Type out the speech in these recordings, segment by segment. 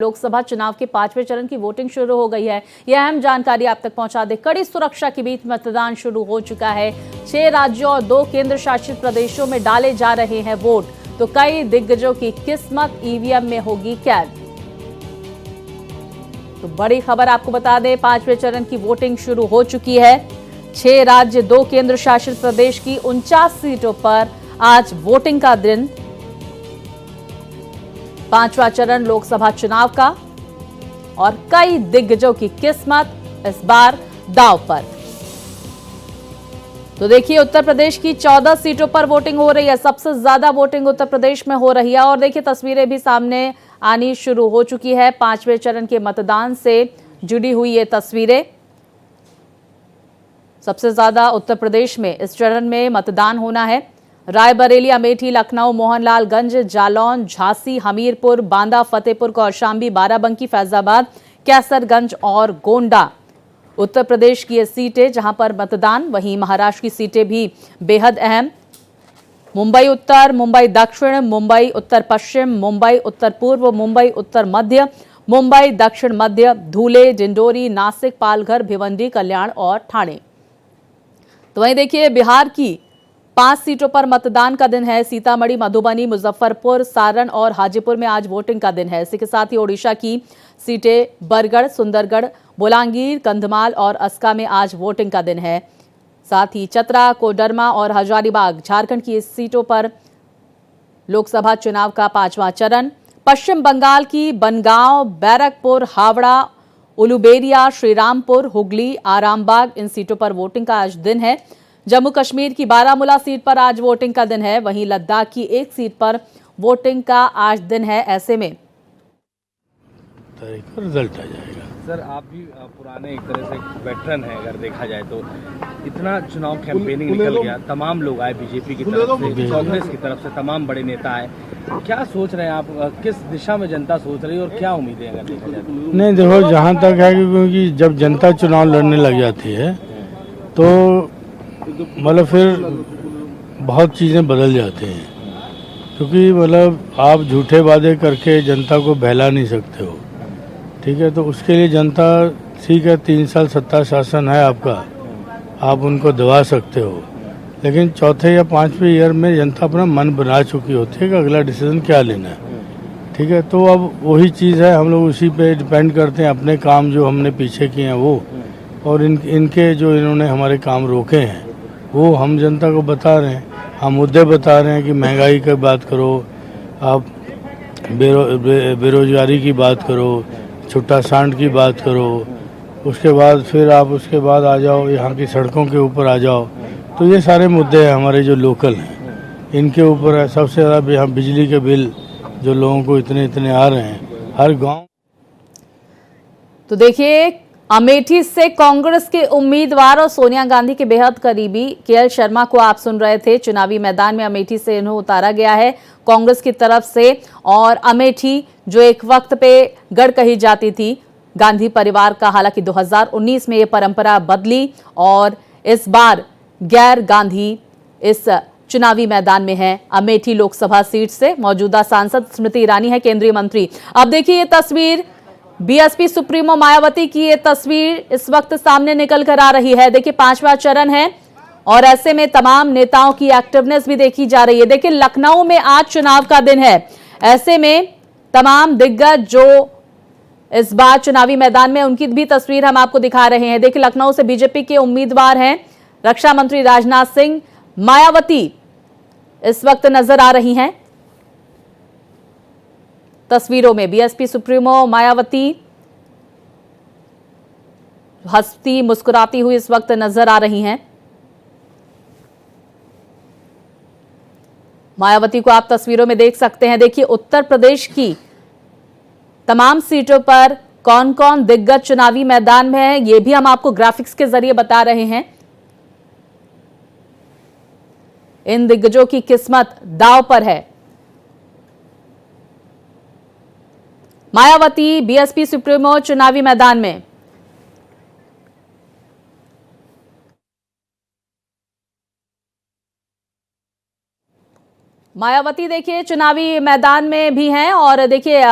लोकसभा चुनाव के 5वें चरण की वोटिंग शुरू हो गई है। यह अहम जानकारी आप तक पहुंचा दे। कड़ी सुरक्षा के बीच मतदान शुरू हो चुका है। 6 राज्यों और 2 केंद्र शासित प्रदेशों में डाले जा रहे हैं वोट, तो कई दिग्गजों की किस्मत ईवीएम में होगी कैद। तो बड़ी खबर आपको बता दें, 5वें चरण की वोटिंग शुरू हो चुकी है। 6 राज्य 2 केंद्र शासित प्रदेश की 49 सीटों पर आज वोटिंग का दिन। 5वां चरण लोकसभा चुनाव का और कई दिग्गजों की किस्मत इस बार दांव पर। तो देखिए, उत्तर प्रदेश की 14 सीटों पर वोटिंग हो रही है। सबसे ज्यादा वोटिंग उत्तर प्रदेश में हो रही है और देखिए तस्वीरें भी सामने आनी शुरू हो चुकी है। 5वें चरण के मतदान से जुड़ी हुई ये तस्वीरें। सबसे ज्यादा उत्तर प्रदेश में इस चरण में मतदान होना है। रायबरेली, अमेठी, लखनऊ, मोहनलालगंज, जालौन, झांसी, हमीरपुर, बांदा, फतेहपुर, कौशाम्बी, बाराबंकी, फैजाबाद, कैसरगंज और गोंडा उत्तर प्रदेश की ये सीटें जहां पर मतदान। वहीं महाराष्ट्र की सीटें भी बेहद अहम। मुंबई उत्तर, मुंबई दक्षिण, मुंबई उत्तर पश्चिम, मुंबई उत्तर पूर्व, मुंबई उत्तर मध्य, मुंबई दक्षिण मध्य, धुले, डिंडोरी, नासिक, पालघर, भिवंडी, कल्याण और ठाणे। तो वहीं देखिए, बिहार की 5 सीटों पर मतदान का दिन है। सीतामढ़ी, मधुबनी, मुजफ्फरपुर, सारण और हाजीपुर में आज वोटिंग का दिन है। इसी के साथ ही ओडिशा की सीटें बरगढ़, सुंदरगढ़, बोलांगीर, कंधमाल और अस्का में आज वोटिंग का दिन है। साथ ही चतरा, कोडरमा और हजारीबाग, झारखंड की इस सीटों पर लोकसभा चुनाव का 5वां चरण। पश्चिम बंगाल की बनगांव, बैरकपुर, हावड़ा, उलुबेरिया, श्रीरामपुर, हुगली, आरामबाग, इन सीटों पर वोटिंग का आज दिन है। जम्मू कश्मीर की बारामूला सीट पर आज वोटिंग का दिन है। वहीं लद्दाख की एक सीट पर वोटिंग का आज दिन है। ऐसे में रिजल्ट आ जाएगा। सर, आप भी पुराने एक तरह से वेटरन हैं, अगर देखा जाए तो इतना चुनाव कैंपेनिंग निकल गया, तमाम लोग आए, बीजेपी की तरफ से, कांग्रेस की तरफ से तमाम बड़े नेता आए। क्या सोच रहे हैं आप, किस दिशा में जनता सोच रही है और क्या उम्मीदें अगर देखा जाए तो? नहीं, देखो, जहाँ तक है क्योंकि जब जनता चुनाव लड़ने लग जाती है तो मतलब फिर बहुत चीज़ें बदल जाती हैं, क्योंकि मतलब आप झूठे वादे करके जनता को बहला नहीं सकते हो। ठीक है, तो उसके लिए जनता, ठीक है, 3 साल सत्ता शासन है आपका, आप उनको दबा सकते हो, लेकिन चौथे या 5वें ईयर में जनता अपना मन बना चुकी होती है कि अगला डिसीजन क्या लेना है। ठीक है, तो अब वही चीज़ है, हम लोग उसी पे डिपेंड करते हैं, अपने काम जो हमने पीछे किए हैं वो, और इनके जो इन्होंने हमारे काम रोके हैं वो हम जनता को बता रहे हैं। हम मुद्दे बता रहे हैं कि महंगाई की बात करो, आप बेरोजगारी की बात करो, छुट्टा सांड की बात करो, उसके बाद फिर आप उसके बाद आ जाओ यहाँ की सड़कों के ऊपर आ जाओ। तो ये सारे मुद्दे हैं हमारे जो लोकल हैं, इनके ऊपर है। सबसे ज़्यादा यहाँ बिजली के बिल जो लोगों को इतने इतने आ रहे हैं हर गांव। तो देखिए, अमेठी से कांग्रेस के उम्मीदवार और सोनिया गांधी के बेहद करीबी केएल शर्मा को आप सुन रहे थे। चुनावी मैदान में अमेठी से इन्हें उतारा गया है कांग्रेस की तरफ से। और अमेठी जो एक वक्त पे गढ़ कही जाती थी गांधी परिवार का, हालांकि 2019 में ये परंपरा बदली और इस बार गैर गांधी इस चुनावी मैदान में है। अमेठी लोकसभा सीट से मौजूदा सांसद स्मृति ईरानी है केंद्रीय मंत्री। अब देखिए ये तस्वीर, बीएसपी सुप्रीमो मायावती की ये तस्वीर इस वक्त सामने निकल कर आ रही है। देखिए 5वां चरण है और ऐसे में तमाम नेताओं की एक्टिवनेस भी देखी जा रही है। देखिए लखनऊ में आज चुनाव का दिन है। ऐसे में तमाम दिग्गज जो इस बार चुनावी मैदान में, उनकी भी तस्वीर हम आपको दिखा रहे हैं। देखिए लखनऊ से बीजेपी के उम्मीदवार हैं रक्षा मंत्री राजनाथ सिंह, मायावती इस वक्त नजर आ रही हैं तस्वीरों में। बीएसपी सुप्रीमो मायावती हंसती मुस्कुराती हुई इस वक्त नजर आ रही हैं। मायावती को आप तस्वीरों में देख सकते हैं। देखिए उत्तर प्रदेश की तमाम सीटों पर कौन कौन दिग्गज चुनावी मैदान में है, ये भी हम आपको ग्राफिक्स के जरिए बता रहे हैं। इन दिग्गजों की किस्मत दांव पर है। मायावती बीएसपी सुप्रीमो चुनावी मैदान में। मायावती देखिए चुनावी मैदान में भी हैं और देखिए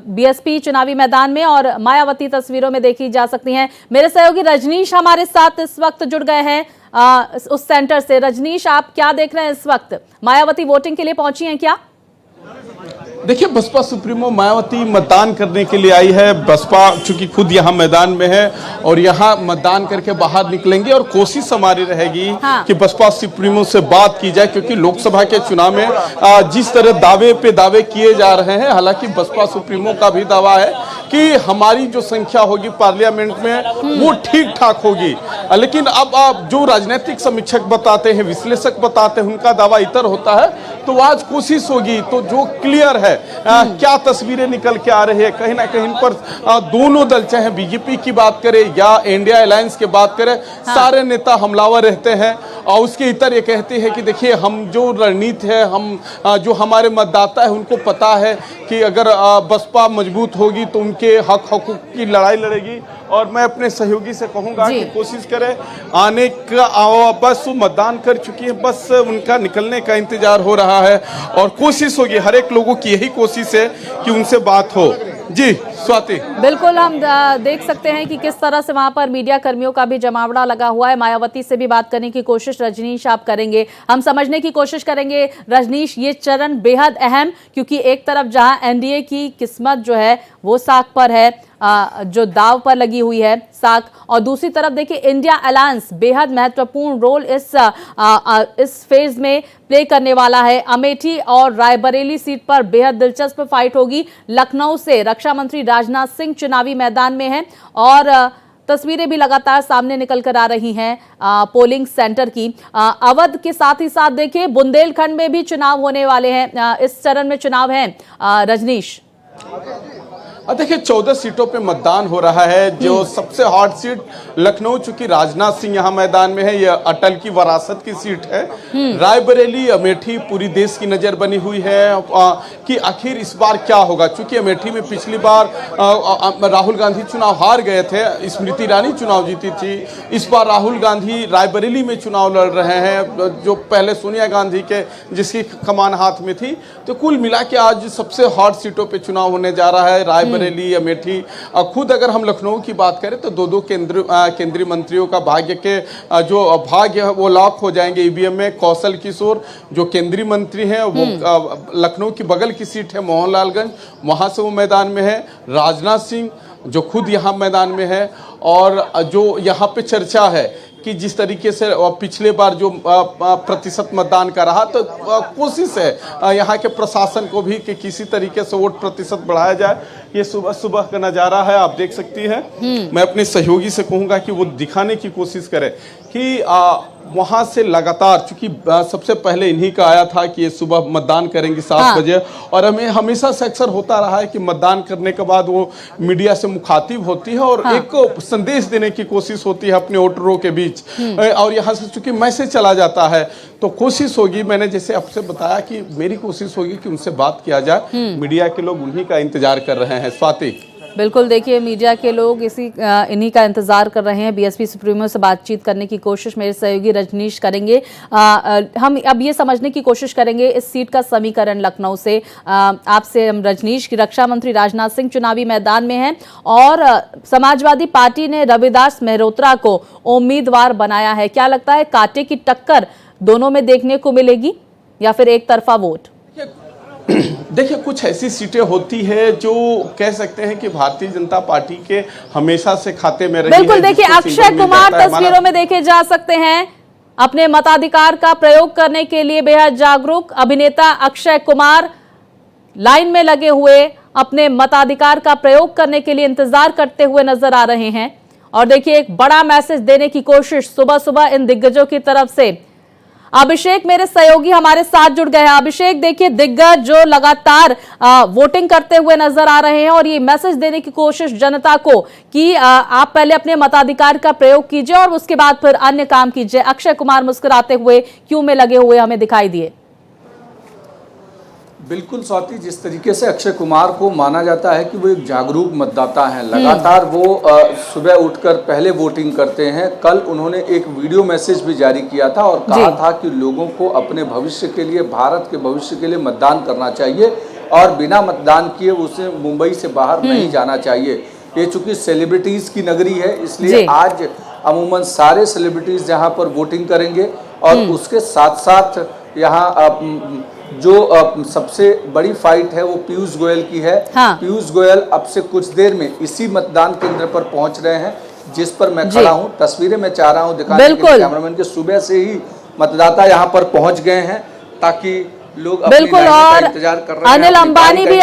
बीएसपी चुनावी मैदान में और मायावती तस्वीरों में देखी जा सकती हैं। मेरे सहयोगी रजनीश हमारे साथ इस वक्त जुड़ गए हैं उस सेंटर से। रजनीश, आप क्या देख रहे हैं इस वक्त? मायावती वोटिंग के लिए पहुंची हैं क्या? देखिए, बसपा सुप्रीमो मायावती मतदान करने के लिए आई है। बसपा चूंकि खुद यहाँ मैदान में है और यहाँ मतदान करके बाहर निकलेंगे और कोशिश हमारी रहेगी कि बसपा सुप्रीमो से बात की जाए, क्योंकि लोकसभा के चुनाव में जिस तरह दावे पे दावे किए जा रहे हैं, हालांकि बसपा सुप्रीमो का भी दावा है कि हमारी जो संख्या होगी पार्लियामेंट में वो ठीक ठाक होगी, लेकिन अब जो राजनीतिक समीक्षक बताते हैं, विश्लेषक बताते हैं, उनका दावा इतर होता है। तो आज कोशिश होगी तो जो क्लियर है क्या तस्वीरें निकल के आ रही है, कहीं ना कहीं पर दोनों दल, चाहे बीजेपी की बात करें या इंडिया अलायंस की बात करें, सारे नेता हमलावर रहते हैं और उसके इतर ये कहते हैं कि देखिए, हम जो रणनीति है, हम जो हमारे मतदाता है उनको पता है कि अगर बसपा मजबूत होगी तो उनके हक हकूक की लड़ाई लड़ेगी। और मैं अपने सहयोगी से कहूंगा कि कोशिश करें आने का, बस वो मतदान कर चुकी है, बस उनका निकलने का इंतजार हो रहा है और कोशिश होगी, हर एक लोगों की यही कोशिश है कि उनसे बात हो। जी स्वाति, बिल्कुल हम देख सकते हैं कि किस तरह से वहां पर मीडिया कर्मियों का भी जमावड़ा लगा हुआ है। मायावती से भी बात करने की कोशिश रजनीश आप करेंगे, हम समझने की कोशिश करेंगे। रजनीश, ये चरण बेहद अहम, क्योंकि एक तरफ जहां एनडीए की किस्मत जो है वो साख पर है, जो दाव पर लगी हुई है साख, और दूसरी तरफ देखिए इंडिया अलायंस बेहद महत्वपूर्ण रोल इस फेज में प्ले करने वाला है। अमेठी और रायबरेली सीट पर बेहद दिलचस्प फाइट होगी। लखनऊ से रक्षा मंत्री राजनाथ सिंह चुनावी मैदान में हैं और तस्वीरें भी लगातार सामने निकल कर आ रही हैं पोलिंग सेंटर की। अवध के साथ ही साथ देखिए बुंदेलखंड में भी चुनाव होने वाले हैं, इस चरण में चुनाव है। रजनीश, देखिए 14 सीटों पे मतदान हो रहा है। जो सबसे हॉट सीट लखनऊ, चूंकि राजनाथ सिंह यहाँ मैदान में है, यह अटल की वरासत की सीट है। रायबरेली, अमेठी, पूरी देश की नजर बनी हुई है कि आखिर इस बार क्या होगा। चूंकि अमेठी में पिछली बार राहुल गांधी चुनाव हार गए थे, स्मृति ईरानी चुनाव जीती थी। इस बार राहुल गांधी रायबरेली में चुनाव लड़ रहे हैं, जो पहले सोनिया गांधी के जिसकी कमान हाथ में थी। तो कुल मिला के आज सबसे हॉट सीटों पर चुनाव होने जा रहा है, बरेली, अमेठी। खुद अगर हम लखनऊ की बात करें तो दो केंद्रीय मंत्रियों का भाग्य के जो भाग्य है वो लॉक हो जाएंगे ईवीएम में। कौशल किशोर जो केंद्रीय मंत्री हैं, वो लखनऊ की बगल की सीट है मोहनलालगंज, वहां से वो मैदान में है। राजनाथ सिंह जो खुद यहाँ मैदान में है, और जो यहाँ पे चर्चा है कि जिस तरीके से पिछले बार जो प्रतिशत मतदान का रहा, तो कोशिश है यहाँ के प्रशासन को भी कि किसी तरीके से वोट प्रतिशत बढ़ाया जाए। ये सुबह सुबह का नज़ारा है, आप देख सकती हैं। मैं अपने सहयोगी से कहूँगा कि वो दिखाने की कोशिश करें कि वहाँ से लगातार, चूंकि सबसे पहले इन्हीं का आया था कि ये सुबह मतदान करेंगे 7 बजे, और हमें हमेशा से अक्सर होता रहा है कि मतदान करने के बाद वो मीडिया से मुखातिब होती है और एक संदेश देने की कोशिश होती है अपने वोटरों के बीच, और यहाँ से चूंकि मैसेज चला जाता है तो कोशिश होगी, मैंने जैसे आपसे बताया कि मेरी कोशिश होगी कि उनसे बात किया जाए। मीडिया के लोग उन्हीं का इंतजार कर रहे हैं। स्वाति, बिल्कुल देखिए मीडिया के लोग इन्हीं का इंतजार कर रहे हैं। बीएसपी सुप्रीमो से बातचीत करने की कोशिश मेरे सहयोगी रजनीश करेंगे। हम अब ये समझने की कोशिश करेंगे इस सीट का समीकरण लखनऊ से आपसे। हम रजनीश की, रक्षा मंत्री राजनाथ सिंह चुनावी मैदान में हैं और समाजवादी पार्टी ने रविदास मेहरोत्रा को उम्मीदवार बनाया है। क्या लगता है, कांटे की टक्कर दोनों में देखने को मिलेगी या फिर एक तरफा वोट? देखिए, कुछ ऐसी सीटें होती है जो कह सकते हैं कि भारतीय जनता पार्टी के हमेशा से खाते में रही है। बिल्कुल देखिए, अक्षय कुमार तस्वीरों में देखे जा सकते हैं, अपने मताधिकार का प्रयोग करने के लिए बेहद जागरूक अभिनेता अक्षय कुमार लाइन में लगे हुए अपने मताधिकार का प्रयोग करने के लिए इंतजार करते हुए नजर आ रहे हैं। और देखिए एक बड़ा मैसेज देने की कोशिश सुबह सुबह इन दिग्गजों की तरफ से। अभिषेक मेरे सहयोगी हमारे साथ जुड़ गए हैं। अभिषेक, देखिए दिग्गज जो लगातार वोटिंग करते हुए नजर आ रहे हैं और ये मैसेज देने की कोशिश जनता को कि आप पहले अपने मताधिकार का प्रयोग कीजिए और उसके बाद फिर अन्य काम कीजिए। अक्षय कुमार मुस्कुराते हुए क्यों में लगे हुए हमें दिखाई दिए। बिल्कुल स्वाति, जिस तरीके से अक्षय कुमार को माना जाता है कि वो एक जागरूक मतदाता हैं, लगातार वो सुबह उठकर पहले वोटिंग करते हैं। कल उन्होंने एक वीडियो मैसेज भी जारी किया था और कहा था कि लोगों को अपने भविष्य के लिए, भारत के भविष्य के लिए मतदान करना चाहिए और बिना मतदान किए उसे मुंबई से बाहर नहीं जाना चाहिए। ये चूंकि सेलिब्रिटीज़ की नगरी है, इसलिए आज अमूमन सारे सेलिब्रिटीज़ यहाँ पर वोटिंग करेंगे और उसके साथ साथ यहाँ जो सबसे बड़ी फाइट है वो पीयूष गोयल की है। पीयूष गोयल अब से कुछ देर में इसी मतदान केंद्र पर पहुंच रहे हैं जिस पर मैं खड़ा हूं। तस्वीरें मैं चाह रहा हूं दिखाने के लिए कैमरामैन के, सुबह से ही मतदाता यहां पर पहुंच गए हैं ताकि लोग बिल्कुल। और इंतजार कर रहे हैं। अनिल अंबानी भी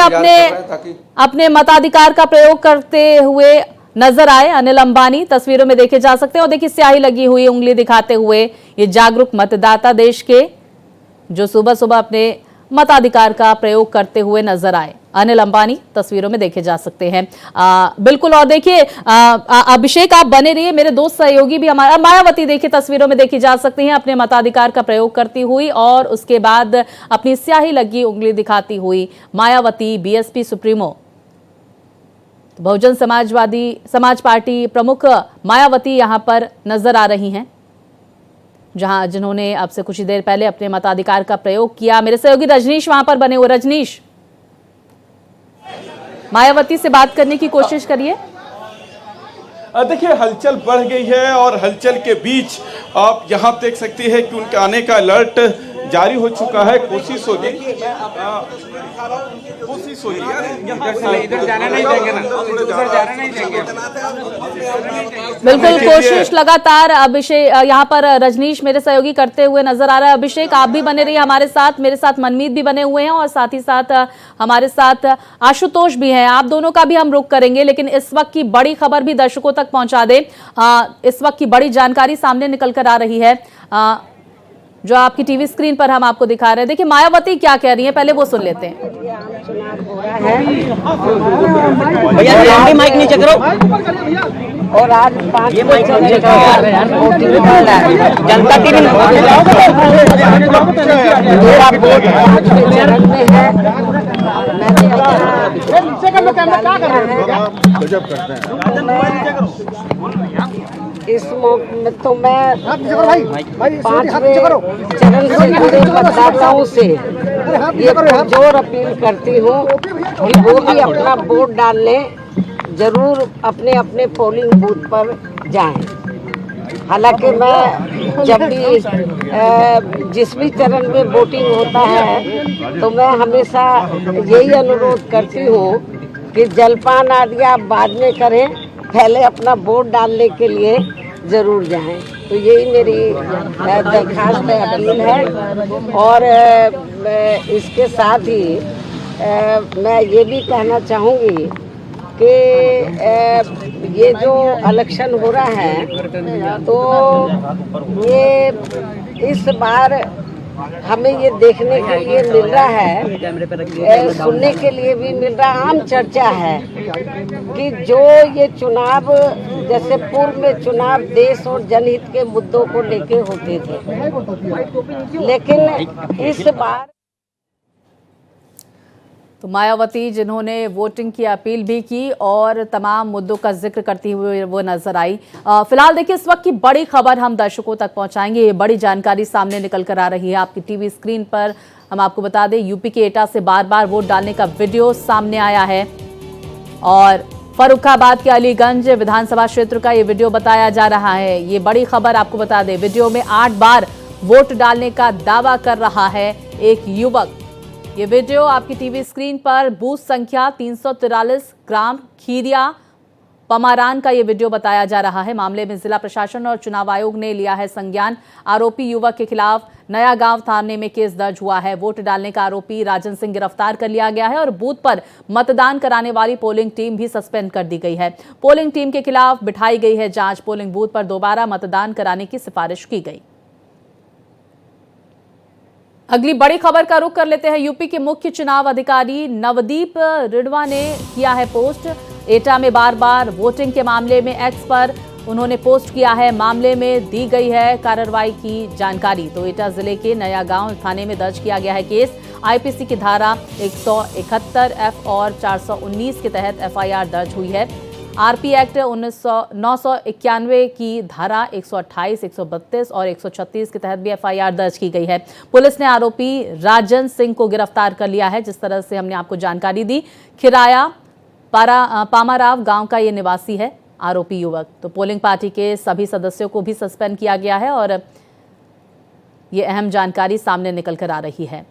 अपने मताधिकार का प्रयोग करते हुए नजर आए। अनिल अंबानी तस्वीरों में देखे जा सकते हैं और देखिए स्याही लगी हुई उंगली दिखाते हुए ये जागरूक मतदाता देश के, जो सुबह सुबह अपने मताधिकार का प्रयोग करते हुए नजर आए। अनिल अंबानी तस्वीरों में देखे जा सकते हैं। बिल्कुल। और देखिए अभिषेक आप बने रहिए, मेरे दोस्त सहयोगी भी हमारा, मायावती देखिए तस्वीरों में देखी जा सकती हैं अपने मताधिकार का प्रयोग करती हुई और उसके बाद अपनी स्याही लगी उंगली दिखाती हुई Mayawati, BSP supremo, Bahujan Samaj party प्रमुख मायावती यहां पर नजर आ रही हैं, जिन्होंने अब से कुछ ही देर पहले अपने मताधिकार का प्रयोग किया। मेरे सहयोगी रजनीश वहां पर बने हुए। रजनीश, मायावती से बात करने की कोशिश करिए। देखिए हलचल बढ़ गई है और हलचल के बीच आप यहाँ देख सकते हैं कि उनके आने का अलर्ट जारी हो चुका है। कोशिश होगी इधर जाना नहीं देंगे ना, जाना नहीं देंगे। बिल्कुल कोशिश लगातार अभिषेक यहाँ पर रजनीश मेरे सहयोगी करते हुए नजर आ रहा है। अभिषेक आप भी बने रहिए हमारे साथ, मेरे साथ मनमीत भी बने हुए हैं और साथ ही साथ हमारे साथ आशुतोष भी हैं। आप दोनों का भी हम रुख करेंगे, लेकिन इस वक्त की बड़ी खबर भी दर्शकों तक पहुंचा दे। इस वक्त की बड़ी जानकारी सामने निकल कर आ रही है जो आपकी टीवी स्क्रीन पर हम आपको दिखा रहे हैं। देखिए मायावती क्या कह रही हैं, पहले वो सुन लेते हैं। भैया माइक नीचे करो। और आज 5 जनता टीवी मेरा वोट 5वें चरण में है। इस मौके तो मैं 5वें चरण से जुड़े मतदाताओं से ये पुरजोर अपील करती हूँ कि वो भी अपना वोट डालने जरूर अपने अपने पोलिंग बूथ पर जाएं। हालांकि मैं जब भी जिस भी चरण में वोटिंग होता है तो मैं हमेशा यही अनुरोध करती हूँ कि जलपान आदि आप बाद में करें, पहले अपना वोट डालने के लिए ज़रूर जाएं। तो यही मेरी दरखास्त अपील है। और इसके साथ ही मैं ये भी कहना चाहूँगी कि ये जो इलेक्शन हो रहा है तो ये इस बार हमें ये देखने के लिए मिल रहा है, सुनने के लिए भी मिल रहा, आम चर्चा है कि जो ये चुनाव, जैसे पूर्व में चुनाव देश और जनहित के मुद्दों को लेके होते थे, लेकिन इस बार तो मायावती जिन्होंने वोटिंग की अपील भी की और तमाम मुद्दों का जिक्र करती हुए वो नजर आई। फिलहाल देखिए इस वक्त की बड़ी खबर हम दर्शकों तक पहुंचाएंगे। ये बड़ी जानकारी सामने निकल कर आ रही है आपकी टीवी स्क्रीन पर। हम आपको बता दें यूपी के एटा से बार बार वोट डालने का वीडियो सामने आया है और फर्रुखाबाद के अलीगंज विधानसभा क्षेत्र का ये वीडियो बताया जा रहा है। ये बड़ी खबर आपको बता दें, वीडियो में 8 बार वोट डालने का दावा कर रहा है एक युवक। ये वीडियो आपकी टीवी स्क्रीन पर बूथ संख्या 343 ग्राम खीरिया पमारान का ये वीडियो बताया जा रहा है। मामले में जिला प्रशासन और चुनाव आयोग ने लिया है संज्ञान। आरोपी युवक के खिलाफ नया गांव थाने में केस दर्ज हुआ है। वोट डालने का आरोपी राजन सिंह गिरफ्तार कर लिया गया है और बूथ पर मतदान कराने वाली पोलिंग टीम भी सस्पेंड कर दी गई है। पोलिंग टीम के खिलाफ बिठाई गई है जांच। पोलिंग बूथ पर दोबारा मतदान कराने की सिफारिश की गई। अगली बड़ी खबर का रुख कर लेते हैं। यूपी के मुख्य चुनाव अधिकारी नवदीप रिडवा ने किया है पोस्ट। एटा में बार बार वोटिंग के मामले में एक्स पर उन्होंने पोस्ट किया है। मामले में दी गई है कार्रवाई की जानकारी। तो एटा जिले के नया गांव थाने में दर्ज किया गया है केस। आईपीसी की धारा 171 F और 419 के तहत एफआईआर दर्ज हुई है। आरपी एक्ट 991 की धारा 128, 132 और 136 के तहत भी एफआईआर दर्ज की गई है। पुलिस ने आरोपी राजन सिंह को गिरफ्तार कर लिया है। जिस तरह से हमने आपको जानकारी दी, खिराया पामाराव गांव का ये निवासी है आरोपी युवक। तो पोलिंग पार्टी के सभी सदस्यों को भी सस्पेंड किया गया है और ये अहम जानकारी सामने निकल कर आ रही है।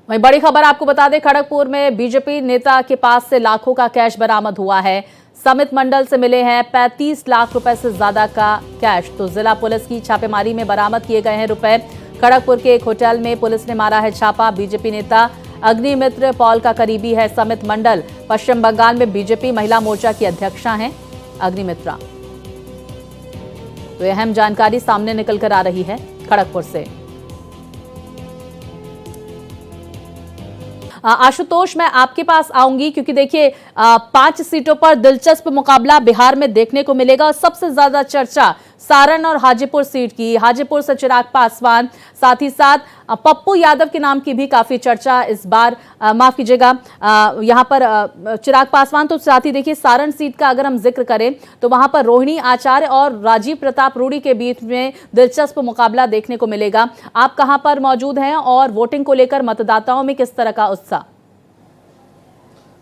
वहीं बड़ी खबर आपको बता दें, खड़गपुर में बीजेपी नेता के पास से लाखों का कैश बरामद हुआ है। समित मंडल से मिले हैं 35 लाख रुपए से ज्यादा का कैश। तो जिला पुलिस की छापेमारी में बरामद किए गए हैं रुपए। खड़गपुर के एक होटल में पुलिस ने मारा है छापा। बीजेपी नेता अग्निमित्र पॉल का करीबी है समित मंडल। पश्चिम बंगाल में बीजेपी महिला मोर्चा की अध्यक्षा हैं अग्निमित्रा। तो अहम जानकारी सामने निकल कर आ रही है खड़गपुर से। आशुतोष, मैं आपके पास आऊंगी क्योंकि देखिए 5 सीटों पर दिलचस्प मुकाबला बिहार में देखने को मिलेगा और सबसे ज्यादा चर्चा सारण और हाजीपुर सीट की। हाजीपुर से चिराग पासवान, साथ ही साथ पप्पू यादव के नाम की भी काफी चर्चा इस बार, माफ कीजिएगा, यहां पर चिराग पासवान। तो साथ ही देखिए सारण सीट का अगर हम जिक्र करें तो वहां पर रोहिणी आचार्य और राजीव प्रताप रूडी के बीच में दिलचस्प मुकाबला देखने को मिलेगा। आप कहां पर मौजूद हैं और वोटिंग को लेकर मतदाताओं में किस तरह का उत्साह?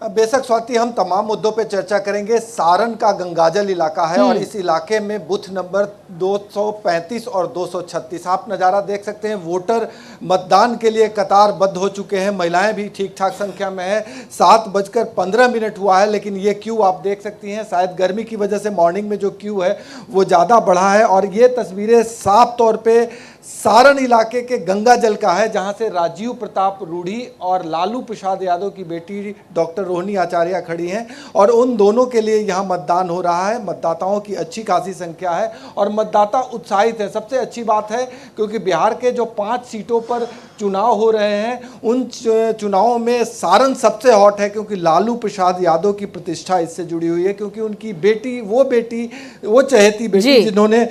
बेशक स्वाति, हम तमाम मुद्दों पे चर्चा करेंगे। सारण का गंगाजल इलाका है और इस इलाके में बूथ नंबर 235 और 236 आप नज़ारा देख सकते हैं। वोटर मतदान के लिए कतारबद्ध हो चुके हैं। महिलाएं भी ठीक ठाक संख्या में है। 7:15 हुआ है, लेकिन ये क्यू आप देख सकती हैं। शायद गर्मी की वजह से मॉर्निंग में जो क्यू है वो ज़्यादा बढ़ा है। और ये तस्वीरें साफ तौर पे सारण इलाके के गंगाजल का है, जहां से राजीव प्रताप रूडी और लालू प्रसाद यादव की बेटी डॉक्टर रोहिणी आचार्य खड़ी हैं और उन दोनों के लिए यहां मतदान हो रहा है। मतदाताओं की अच्छी खासी संख्या है और मतदाता उत्साहित है। सबसे अच्छी बात है क्योंकि बिहार के जो 5 सीटों पर चुनाव हो रहे हैं उन चुनावों में सारण सबसे हॉट है, क्योंकि लालू प्रसाद यादव की प्रतिष्ठा इससे जुड़ी हुई है। क्योंकि उनकी बेटी वो चहेती बेटी जिन्होंने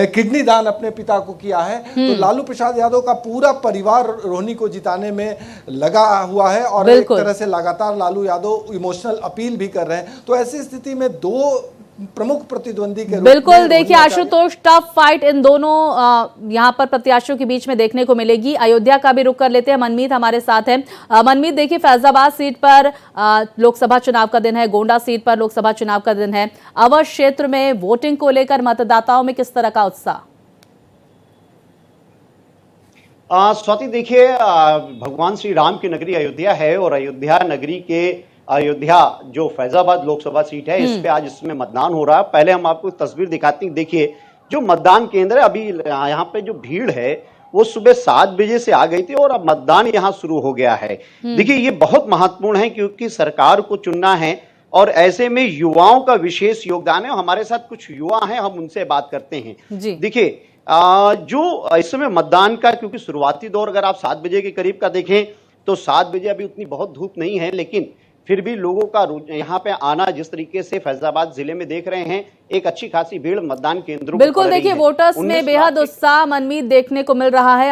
किडनी दान अपने पिता को किया है, तो लालू प्रसाद यादव का पूरा परिवार रोहिणी को जिताने में लगा हुआ है और एक तरह से लगातार लालू यादव इमोशनल अपील भी कर रहे हैं। तो ऐसी स्थिति में 2 प्रमुख प्रतिद्वंदी के बिल्कुल देखिए आशुतोष, टफ फाइट इन दोनों यहां पर प्रत्याशियों के बीच में देखने को मिलेगी। अयोध्या का भी रुख कर लेते हैं। मनमीत हमारे साथ है। मनमीत, देखिए फैजाबाद सीट पर लोकसभा चुनाव का दिन है, गोंडा सीट पर लोकसभा चुनाव का दिन है। अवध क्षेत्र में वोटिंग को लेकर मतदाताओं में किस तरह का उत्साह? स्वाति, देखिए भगवान श्री राम की नगरी अयोध्या है और अयोध्या जो फैजाबाद लोकसभा सीट है, इस पे आज इसमें मतदान हो रहा है। पहले हम आपको तस्वीर दिखाते हैं। देखिए जो मतदान केंद्र है, अभी यहाँ पे जो भीड़ है वो सुबह 7 बजे से आ गई थी और अब मतदान यहाँ शुरू हो गया है। देखिए ये बहुत महत्वपूर्ण है क्योंकि सरकार को चुनना है और ऐसे में युवाओं का विशेष योगदान है। हमारे साथ कुछ युवा हैं, हम उनसे बात करते हैं। देखिए जो इस समय मतदान का, क्योंकि शुरुआती दौर अगर आप 7 बजे के करीब का देखें तो 7 बजे अभी उतनी बहुत धूप नहीं है, लेकिन फिर भी लोगों का यहाँ पे आना जिस तरीके से फैजाबाद जिले में देख रहे हैं, एक अच्छी खासी भीड़ मतदान केंद्रों पर। बिल्कुल देखिए वोटर्स में बेहद उत्साह मनमीत देखने को मिल रहा है।